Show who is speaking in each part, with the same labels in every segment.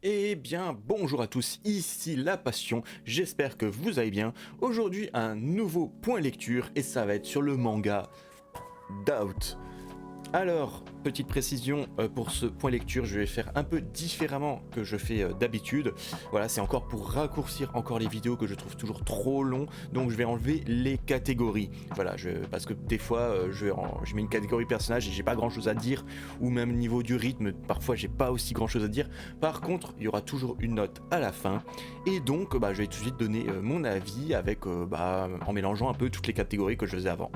Speaker 1: Eh bien, bonjour à tous, ici La Passion, j'espère que vous allez bien. Aujourd'hui, un nouveau point lecture et ça va être sur le manga Doubt. Alors, petite précision pour ce point lecture, je vais faire un peu différemment que je fais d'habitude. Voilà, c'est encore pour raccourcir encore les vidéos que je trouve toujours trop long, donc je vais enlever les catégories. Voilà, parce que des fois, je mets une catégorie personnage et j'ai pas grand chose à dire, ou même niveau du rythme, parfois j'ai pas aussi grand chose à dire. Par contre, il y aura toujours une note à la fin, et donc je vais tout de suite donner mon avis avec, en mélangeant un peu toutes les catégories que je faisais avant.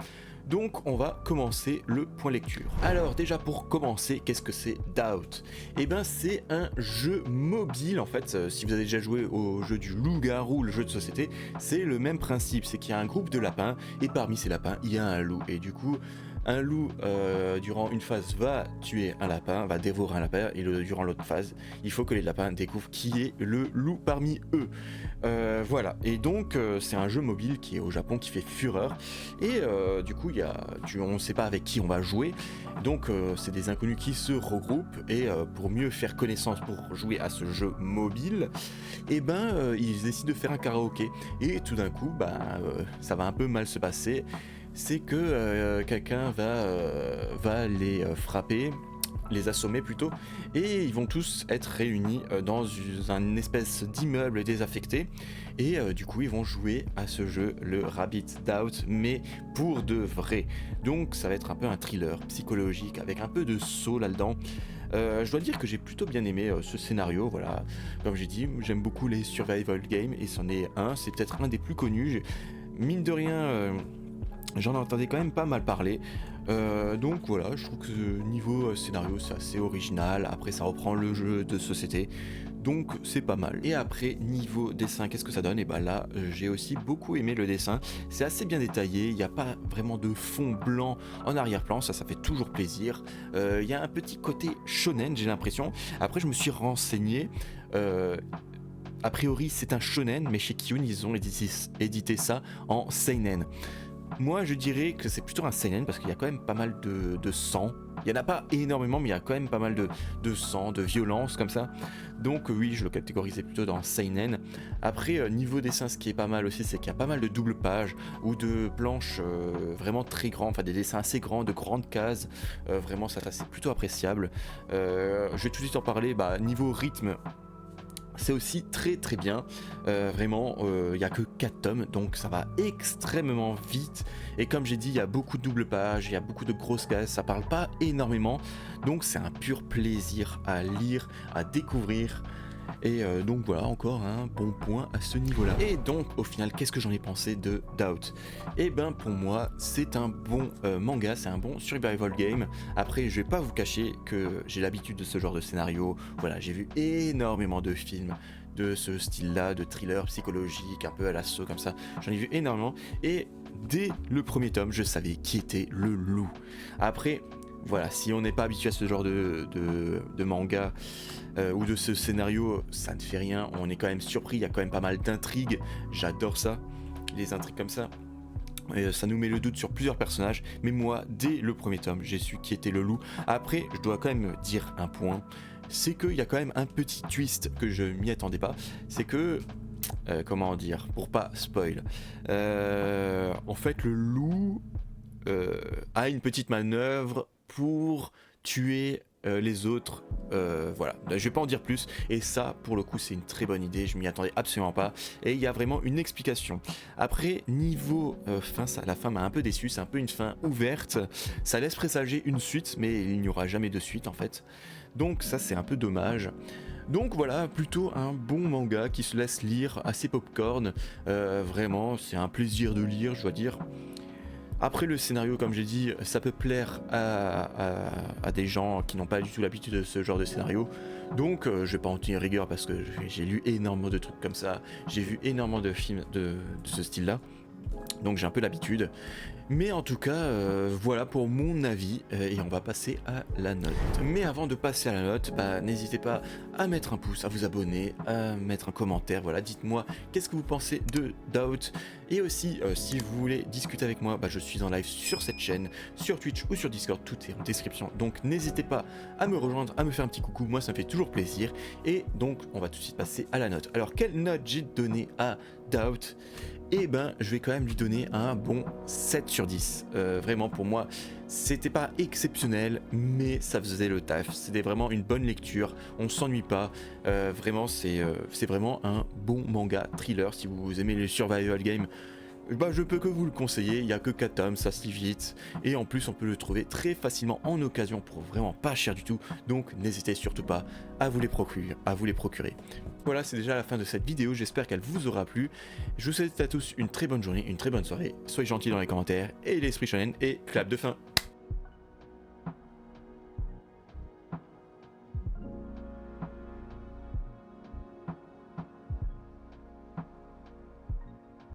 Speaker 1: Donc on va commencer le point lecture. Alors déjà pour commencer, qu'est-ce que c'est Doubt? Eh ben c'est un jeu mobile en fait, si vous avez déjà joué au jeu du loup-garou, le jeu de société, c'est le même principe, c'est qu'il y a un groupe de lapins et parmi ces lapins il y a un loup et du coup un loup durant une phase va tuer un lapin, va dévorer un lapin et durant l'autre phase il faut que les lapins découvrent qui est le loup parmi eux. Voilà, et donc c'est un jeu mobile qui est au Japon qui fait fureur et du coup on ne sait pas avec qui on va jouer, donc c'est des inconnus qui se regroupent et pour mieux faire connaissance pour jouer à ce jeu mobile, et ils décident de faire un karaoké et tout d'un coup ça va un peu mal se passer. C'est que quelqu'un va les frapper, les assommer plutôt, et ils vont tous être réunis dans une espèce d'immeuble désaffecté, et du coup ils vont jouer à ce jeu, le Rabbit Doubt, mais pour de vrai. Donc ça va être un peu un thriller psychologique avec un peu de saut là-dedans. Je dois dire que j'ai plutôt bien aimé ce scénario, voilà. Comme j'ai dit, j'aime beaucoup les survival games, et c'en est un, c'est peut-être un des plus connus. Mine de rien, j'en entendais quand même pas mal parler, donc voilà, je trouve que niveau scénario c'est assez original, après ça reprend le jeu de société, donc c'est pas mal. Et après niveau dessin, qu'est-ce que ça donne? Et là j'ai aussi beaucoup aimé le dessin, c'est assez bien détaillé, il n'y a pas vraiment de fond blanc en arrière-plan, ça fait toujours plaisir. Il y a un petit côté shonen, j'ai l'impression. Après je me suis renseigné, a priori c'est un shonen, mais chez Kiyun ils ont édité ça en seinen. Moi je dirais que c'est plutôt un seinen parce qu'il y a quand même pas mal de sang. Il n'y en a pas énormément, mais il y a quand même pas mal de sang, de violence comme ça. Donc oui, je le catégorisais plutôt dans seinen. Après, niveau dessin, ce qui est pas mal aussi, c'est qu'il y a pas mal de doubles pages ou de planches vraiment très grandes, enfin des dessins assez grands, de grandes cases. Vraiment, ça c'est plutôt appréciable. Je vais tout de suite en parler. Niveau rythme, c'est aussi très très bien, vraiment il n'y a que 4 tomes, donc ça va extrêmement vite, et comme j'ai dit il y a beaucoup de doubles pages, il y a beaucoup de grosses cases, ça parle pas énormément, donc c'est un pur plaisir à lire, à découvrir. Et donc voilà, encore un bon point à ce niveau-là. Et donc au final, qu'est-ce que j'en ai pensé de Doubt? Et pour moi, c'est un bon manga, c'est un bon survival game. Après, je vais pas vous cacher que j'ai l'habitude de ce genre de scénario. Voilà, j'ai vu énormément de films de ce style-là, de thriller psychologique, un peu à l'assaut comme ça. J'en ai vu énormément. Et dès le premier tome, je savais qui était le loup. Après, voilà, si on n'est pas habitué à ce genre de manga ou de ce scénario, ça ne fait rien, on est quand même surpris, il y a quand même pas mal d'intrigues, j'adore ça, les intrigues comme ça. Et ça nous met le doute sur plusieurs personnages, mais moi, dès le premier tome, j'ai su qui était le loup. Après, je dois quand même dire un point, c'est qu'il y a quand même un petit twist que je m'y attendais pas, c'est que comment dire, pour pas spoil, en fait le loup a une petite manœuvre pour tuer les autres, voilà, je vais pas en dire plus, et ça pour le coup c'est une très bonne idée, je m'y attendais absolument pas, et il y a vraiment une explication. Après niveau fin, la fin m'a un peu déçu, c'est un peu une fin ouverte, ça laisse présager une suite, mais il n'y aura jamais de suite en fait, donc ça c'est un peu dommage. Donc voilà, plutôt un bon manga qui se laisse lire, assez popcorn, vraiment c'est un plaisir de lire, je dois dire. Après le scénario, comme j'ai dit, ça peut plaire à des gens qui n'ont pas du tout l'habitude de ce genre de scénario. Donc je vais pas en tenir rigueur parce que j'ai lu énormément de trucs comme ça, j'ai vu énormément de films de ce style-là. Donc j'ai un peu l'habitude. Mais en tout cas, voilà pour mon avis, et on va passer à la note. Mais avant de passer à la note, n'hésitez pas à mettre un pouce, à vous abonner, à mettre un commentaire, voilà, dites-moi qu'est-ce que vous pensez de Doubt, et aussi si vous voulez discuter avec moi, je suis en live sur cette chaîne, sur Twitch ou sur Discord, tout est en description, donc n'hésitez pas à me rejoindre, à me faire un petit coucou, moi ça me fait toujours plaisir, et donc on va tout de suite passer à la note. Alors quelle note j'ai donné à Doubt? Et je vais quand même lui donner un bon 7 sur 10. Vraiment pour moi, c'était pas exceptionnel, mais ça faisait le taf. C'était vraiment une bonne lecture, on s'ennuie pas. Vraiment, c'est vraiment un bon manga thriller. Si vous aimez les survival games, je peux que vous le conseiller. Il n'y a que 4 tomes, ça se lit vite. Et en plus, on peut le trouver très facilement en occasion pour vraiment pas cher du tout. Donc n'hésitez surtout pas à vous les procurer. Voilà, c'est déjà la fin de cette vidéo, j'espère qu'elle vous aura plu. Je vous souhaite à tous une très bonne journée, une très bonne soirée. Soyez gentils dans les commentaires, et l'esprit shonen, et clap de fin.